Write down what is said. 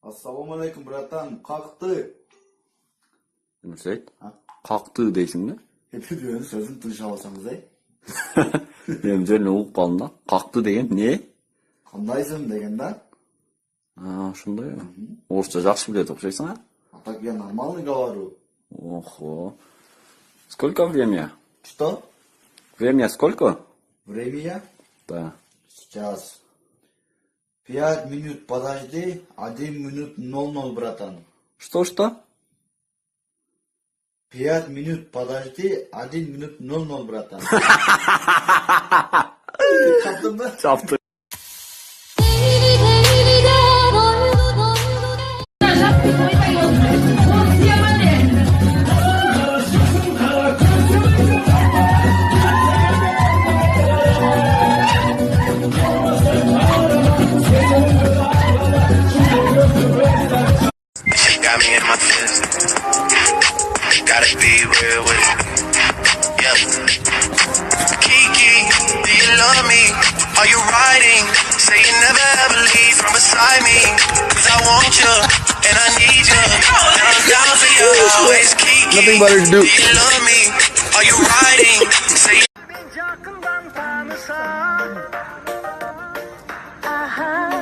Assalamualaikum bratан, kalktı. Nusret, kalktı deysin mi? Hep diyorsun sözün tırış alasanız Benim üzerine uğup kalın da. Kalktı deyin, niye? Kandaysın degenden. Şunda ya. Orçça жақсы біледі оқшайсың, а? А так я нормально говорю. Ого. Сколько время? Что? Время сколько? Время? Да. Сейчас. 5 минут подожди, 1 минут 00, братан. Что? 5 минут подожди, 1 минут 00, братан. Çaptın mı? Çaptı. Got me in my feelings. Gotta be real with it. Yeah. Kiki, do you love me? Are you riding? Say you never ever leave from beside me. Cause I want you, and I need you. And I'm down for you always. Kiki, Nothing better to do. Do you love me? Are you riding? Say Aha.